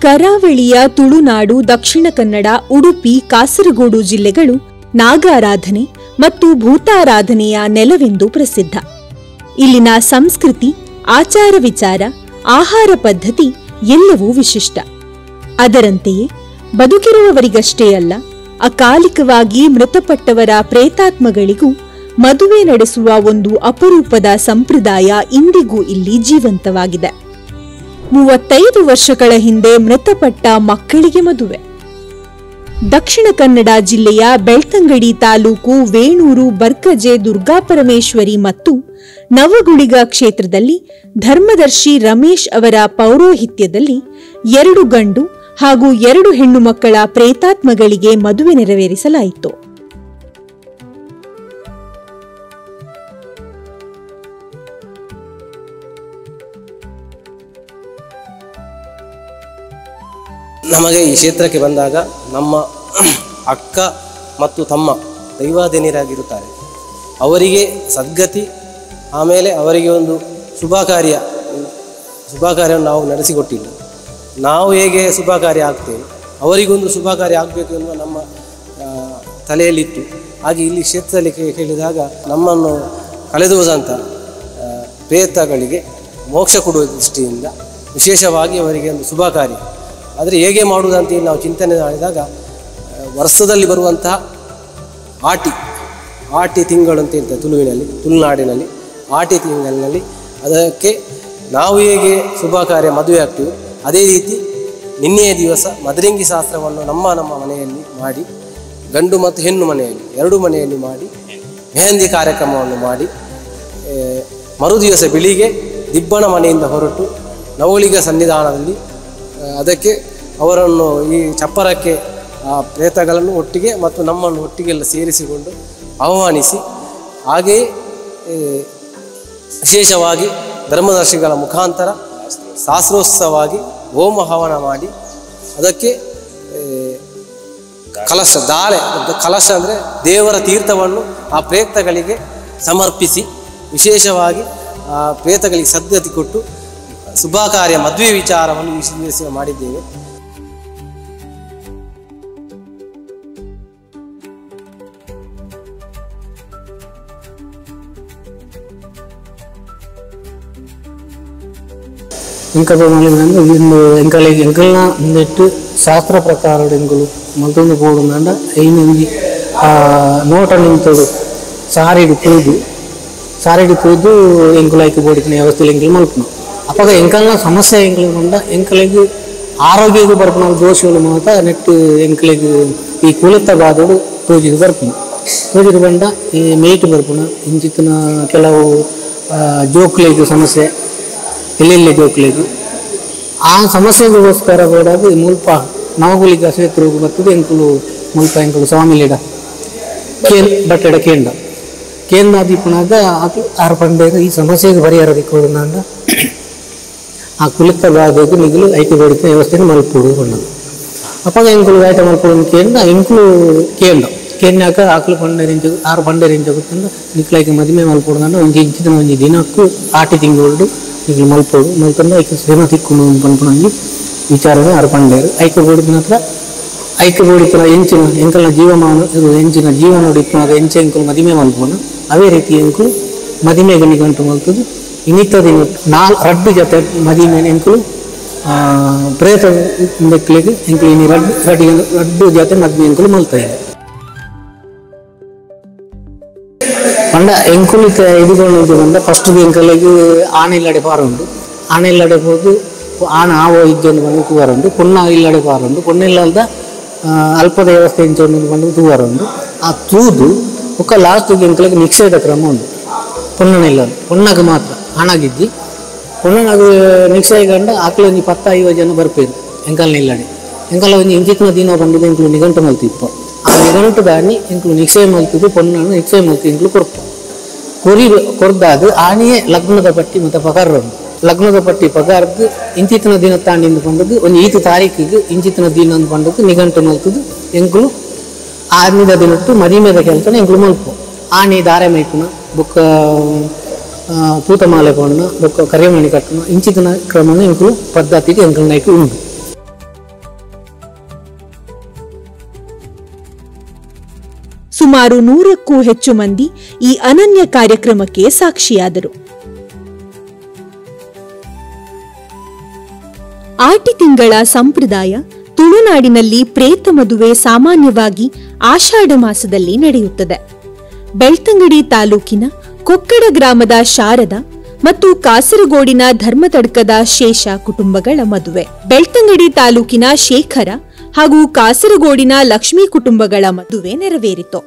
ಕರಾವಳಿಯ ತುಳುನಾಡು, ದಕ್ಷಿಣ ಕನ್ನಡ, ಉಡುಪಿ, ಕಾಸರಗೋಡು ಜಿಲ್ಲೆಗಳು ನಾಗಾರಾಧನೆ ಮತ್ತು ಭೂತಾರಾಧನೆಯ ನೆಲವೆಂದು ಪ್ರಸಿದ್ಧ. ಇಲ್ಲಿನ ಸಂಸ್ಕೃತಿ, ಆಚಾರ ವಿಚಾರ, ಆಹಾರ ಪದ್ಧತಿ ಎಲ್ಲವೂ ವಿಶಿಷ್ಟ. ಅದರಂತೆಯೇ ಬದುಕಿರುವವರಿಗಷ್ಟೇ ಅಲ್ಲ, ಅಕಾಲಿಕವಾಗಿ ಮೃತಪಟ್ಟವರ ಪ್ರೇತಾತ್ಮಗಳಿಗೂ ಮದುವೆ ನಡೆಸುವ ಒಂದು ಅಪರೂಪದ ಸಂಪ್ರದಾಯ ಇಂದಿಗೂ ಇಲ್ಲಿ ಜೀವಂತವಾಗಿದೆ. 35 ವರ್ಷಗಳ ಹಿಂದೆ ಮೃತಪಟ್ಟ ಮಕ್ಕಳಿಗೆ ಮದುವೆ. ದಕ್ಷಿಣ ಕನ್ನಡ ಜಿಲ್ಲೆಯ ಬೆಳ್ತಂಗಡಿ ತಾಲೂಕು ವೇಣೂರು ಬರ್ಕಜೆ ದುರ್ಗಾಪರಮೇಶ್ವರಿ ಮತ್ತು ನವಗುಳಿಗ ಕ್ಷೇತ್ರದಲ್ಲಿ ಧರ್ಮದರ್ಶಿ ರಮೇಶ್ ಅವರ ಪೌರೋಹಿತ್ಯದಲ್ಲಿ 2 ಗಂಡು ಹಾಗೂ 2 ಹೆಣ್ಣು ಮಕ್ಕಳ ಪ್ರೇತಾತ್ಮಗಳಿಗೆ ಮದುವೆ ನೆರವೇರಿಸಲಾಯಿತು. ನಮಗೆ ಈ ಕ್ಷೇತ್ರಕ್ಕೆ ಬಂದಾಗ ನಮ್ಮ ಅಕ್ಕ ಮತ್ತು ತಮ್ಮ ದೈವಾಧೀನರಾಗಿರುತ್ತಾರೆ. ಅವರಿಗೆ ಸದ್ಗತಿ, ಆಮೇಲೆ ಅವರಿಗೆ ಒಂದು ಶುಭ ಕಾರ್ಯವನ್ನು ನಾವು ನಡೆಸಿಕೊಟ್ಟಿಲ್ಲ. ನಾವು ಹೇಗೆ ಶುಭ ಕಾರ್ಯ ಆಗ್ತೇವೆ, ಅವರಿಗೊಂದು ಶುಭ ಕಾರ್ಯ ಆಗಬೇಕು ಎನ್ನುವ ನಮ್ಮ ತಲೆಯಲ್ಲಿತ್ತು. ಹಾಗೆ ಇಲ್ಲಿ ಕ್ಷೇತ್ರದಲ್ಲಿ ಕೇಳಿದಾಗ ನಮ್ಮನ್ನು ಕಳೆದು ಹೋದಂಥ ಪ್ರೇತಗಳಿಗೆ ಮೋಕ್ಷ ಕೊಡುವ ದೃಷ್ಟಿಯಿಂದ ವಿಶೇಷವಾಗಿ ಅವರಿಗೆ ಒಂದು ಶುಭ ಕಾರ್ಯ. ಆದರೆ ಹೇಗೆ ಮಾಡುವುದಂತ ನಾವು ಚಿಂತನೆ ಮಾಡಿದಾಗ ವರ್ಷದಲ್ಲಿ ಬರುವಂತಹ ಆಟಿ ತಿಂಗಳು ಅಂತ ಇರ್ತದೆ ತುಳುನಾಡಿನಲ್ಲಿ ಆಟಿ ತಿಂಗಳಿನಲ್ಲಿ ಅದಕ್ಕೆ ನಾವು ಹೇಗೆ ಶುಭ ಕಾರ್ಯ ಮದುವೆ ಆಗ್ತೀವಿ, ಅದೇ ರೀತಿ ನಿನ್ನೆಯ ದಿವಸ ಮದರಂಗಿ ಶಾಸ್ತ್ರವನ್ನು ನಮ್ಮ ಮನೆಯಲ್ಲಿ ಮಾಡಿ, ಗಂಡು ಮತ್ತು ಹೆಣ್ಣು ಮನೆಯಲ್ಲಿ 2 ಮನೆಯಲ್ಲಿ ಮಾಡಿ ಮೆಹಂದಿ ಕಾರ್ಯಕ್ರಮವನ್ನು ಮಾಡಿ, ಮರುದಿವಸ ಬೆಳಿಗ್ಗೆ ದಿಬ್ಬಣ ಮನೆಯಿಂದ ಹೊರಟು ನವಗುಳಿಗ ಸನ್ನಿಧಾನದಲ್ಲಿ ಅದಕ್ಕೆ ಅವರನ್ನು ಈ ಚಪ್ಪರಕ್ಕೆ ಆ ಪ್ರೇತಗಳನ್ನು ಒಟ್ಟಿಗೆ ಮತ್ತು ನಮ್ಮನ್ನು ಒಟ್ಟಿಗೆಲ್ಲ ಸೇರಿಸಿಕೊಂಡು ಆಹ್ವಾನಿಸಿ, ಹಾಗೆಯೇ ವಿಶೇಷವಾಗಿ ಧರ್ಮದರ್ಶಿಗಳ ಮುಖಾಂತರ ಶಾಸ್ತ್ರೋತ್ಸವವಾಗಿ ಹೋಮ ಹವನ ಮಾಡಿ ಅದಕ್ಕೆ ಕಲಶ ಅಂದರೆ ದೇವರ ತೀರ್ಥವನ್ನು ಆ ಪ್ರೇತಗಳಿಗೆ ಸಮರ್ಪಿಸಿ ವಿಶೇಷವಾಗಿ ಆ ಪ್ರೇತಗಳಿಗೆ ಸದ್ಗತಿ ಕೊಟ್ಟು ಶುಭ ಕಾರ್ಯ ಮದುವೆ ವಿಚಾರವನ್ನು ವಿಶ್ಲೇಷ ಮಾಡಿದ್ದೇವೆ. ಇಂಕದ ಎಂಕಲ್ನ ನೆಟ್ಟು ಶಾಸ್ತ್ರ ಪ್ರಕಾರ ಎಂಕಲು ಮತ್ತೊಂದು ಪೋಡುಂದ ಐನಂದಿ ನೋಟ ನಿಂತದು ಸಾರಿಡು ಕುಯ್ದು ಎಂಕುಲಾಯ್ಕೆ ಬೋಡಿನ ವ್ಯವಸ್ಥೆಯಲ್ಲಿ ಎಂಕಲ್ ಮಲ್ಪನು. ಅಪ್ಪಾಗ ಎಂಕಲ್ನ ಸಮಸ್ಯೆ ಎಂಕಲಿಗೊಂಡ ಎಂಕಲಿಗೆ ಆರೋಗ್ಯಕ್ಕೆ ಬರ್ಪನ ದೋಷಗಳು ಮಾತ್ರ ನೆಟ್ಟು ಎಂಕಲಿಗೆ ಈ ಕುಳಿತ ಬಾದೋಡು ತೋಜಿದು ತೋಜಿದು ಬಂಡ ಈ ಮೇಯ್ಟ್ ಬರ್ಪುಣ ಇಂಚಿತ್ತಿನ ಕೆಲವು ಜೋಕ್ಲಿಗೆ ಸಮಸ್ಯೆ ಎಲ್ಲೆಲ್ಲಿ ಜೋಕ್ಲಿಗೆ ಆ ಸಮಸ್ಯೆಗೋಸ್ಕರ ಬೇಡಾಗ ಮುಲ್ಪ ನವಗುಳಿಗ ಕ್ಷೇತ್ರಕ್ಕೆ ಬರ್ತದೆ. ಎಂಕಲು ಸ್ವಾಮಿಲಿಡ ಬಟ್ಟೆಡ ಕೇಂದ್ರ ದೀಪನಾಗ ಅದು 6 ಪಂಡೆಗೆ ಈ ಸಮಸ್ಯೆಗೆ ಪರಿಹಾರ ದಿಕ್ಕೋದಂಡ ಆ ಕುಳಿತ ಬಾದೋದು ನಿಗಲು ಐಟಿ ಬೇಡಿತ ವ್ಯವಸ್ಥೆಯನ್ನು ಮಲ್ಪೋಡು ಬಂದದು. ಅಪ್ಪಾಗ ಎಂಕಲು ಆಯ್ತ ಮಲ್ಪೋಡು ಕೇಂದ್ರಾಕ ಆಕಲು 6 ಪಂಡೆ ರೇಂಜ್ ಆಗುತ್ತಂದ್ರೆ ನಿಕ್ಲಾಯ್ಕೆ ಮದುವೆ ಮಲ್ಪೋದಂಡ ಒಂಜಿ ದಿನಕ್ಕೂ ಆಟಿ ತಿಂಗಳು ನಿಗ್ಲು ಮಲ್ಪೋಡು ಮಲ್ಪಂದು ಐಕೆ ಶ್ರಮ ತಿಕ್ಕೊಂಡು ಪನ್ಪುಣಂಗಿ ವಿಚಾರವೇ 6 ಪಂಡೇರು ಐಕೆ ಬೋಡಿದ ಹತ್ರ ಐಕೆ ಬೋಡಿತರ ಎಂಕಲ್ನ ಜೀವಮಾನ ಎಂಚಿನ ಜೀವನ ಹೊಡಿತನಾಗ ಎಂಕಲು ಮದುವೆ ಮಲ್ಪೋನು ಅವೇ ರೀತಿ ಎಂಕಲು ಮದುವೆಗೆ ನಿಗಂಟು ಮಲ್ತದು. ಇನ್ನಿತ್ತ ದಿನ 2 ಜೊತೆ ಮದುವೆ ಎಂಕಲು ಪ್ರೇತ ಬೆಕ್ಕಲಿಗೆ ಎಂಕಲು ಇನ್ನು 2 ಜೊತೆ ಮದುವೆ ಎಂಕಲು ಮಲ್ತಾ ಇದೆ. ಪಂಡ ಎಂಕುಲಿತ ಇದುಕೊಂಡು ಬಂದ ಫಸ್ಟ್ ಎಂಕಲಿಗೆ ಆನೆ ಇಲ್ಲಡೆ ಪಾರುಂಡು. ಆನೆ ಇಲ್ಲಡೆ ಹೋಗಿ ಆನೆ ಆವೋ ಇಜ್ಜೊಂದು ಬಂದು ತೂವರುಂಡು. ಪುಣ್ಣ ಇಲ್ಲಡೆ ಪಾರುಂಡು. ಪುಣ್ಣ ಇಲ್ಲದ ಅಲ್ಪದ ವ್ಯವಸ್ಥೆ ಇಂಚೊಂದು ಬಂದು ತೂವರುಂಡು. ಆ ತೂದು ಒಕ್ಕ ಲಾಸ್ಟಿಗೆ ಎಂಕಲಿಗೆ ನಿಕ್ಷೇದ ಕ್ರಮ ಉಂಟು. ಪುಣ್ಣನಿಲ್ಲದ ಪುಣ್ಣಗೆ ಮಾತ್ರ ಹಣಗಿದ್ದಿ ಪುಣ್ಣನಾಗ ನಿಕ್ಷೇಗಂಡ ಆಕಳು ಒಂದು 10-50 ಜನ ಬರ್ಪೇರು ಎಂಕಲ್ನ ಇಲ್ಲಡೆ. ಎಂಕಲ ಒಂದು ಇಂಚಿನ ದಿನ ಬಂದಿದ್ದು ಎಂಕಲು ನಿಗಂಟು ಮಲ್ತಿಪ್ಪ. ಆ ನಿಗಂಟು ದಾನಿ ಎಂಕಲು ನಿಕ್ಷಯ ಮಲ್ತಿದ್ದು ಪೊಣ್ಣನ್ನು ನಿಕ್ಷಯ ಮಲ್ತಿ ಎಂಕಲು ಕೊರ್ದಾಗ ಆನೆಯೇ ಲಗ್ನದ ಪಟ್ಟಿ ಮತ್ತು ಪಗಾರ ಉಂಟು. ಲಗ್ನದ ಪಟ್ಟಿ ಪಗಾರದ್ದು ಇಂಚಿನ ದಿನ ತಾಂಡಿಂದು ಬಂದದ್ದು ಒಂದು 5 ತಾರೀಕಿಗೆ ಇಂಚಿನ ದಿನ ಅಂತ ಬಂದದ್ದು ನಿಗಂಟು ಮಲ್ತದ್ದು ಎಂಕಲು 6ನೇ ದಿನಟ್ಟು ಮದಿಮೆದ ಕೆಲಸನ ಎಂಕಲು ಮಲ್ಪು. ಆನೆ ದಾರೆ ಮೈಪುನ ಬೊಕ್ಕ ಪೂತಮಾಲೆ ಕೊಂಡ ಬೊಕ್ಕ ಕರಿಮಣಿ ಕಟ್ಟುನ ಇಂಚಿನ ಕ್ರಮನ ಎಂಕಲು ಪದ್ಧತಿಗೆ ಎಂಕಲು ನೈಕು ಉಂಟು. ಸುಮಾರು 100ಕ್ಕೂ ಹೆಚ್ಚು ಮಂದಿ ಈ ಅನನ್ಯ ಕಾರ್ಯಕ್ರಮಕ್ಕೆ ಸಾಕ್ಷಿಯಾದರು. ಆಟಿ ತಿಂಗಳ ಸಂಪ್ರದಾಯ ತುಳುನಾಡಿನಲ್ಲಿ ಪ್ರೇತ ಮದುವೆ ಸಾಮಾನ್ಯವಾಗಿ ಆಷಾಢ ಮಾಸದಲ್ಲಿ ನಡೆಯುತ್ತದೆ. ಬೆಳ್ತಂಗಡಿ ತಾಲೂಕಿನ ಕೊಕ್ಕಡ ಗ್ರಾಮದ ಶಾರದ ಮತ್ತು ಕಾಸರಗೋಡಿನ ಧರ್ಮತಡ್ಕದ ಶೇಷ ಕುಟುಂಬಗಳ ಮದುವೆ, ಬೆಳ್ತಂಗಡಿ ತಾಲೂಕಿನ ಶೇಖರ ಹಾಗೂ ಕಾಸರಗೋಡಿನ ಲಕ್ಷ್ಮೀ ಕುಟುಂಬಗಳ ಮದುವೆ ನೆರವೇರಿತು.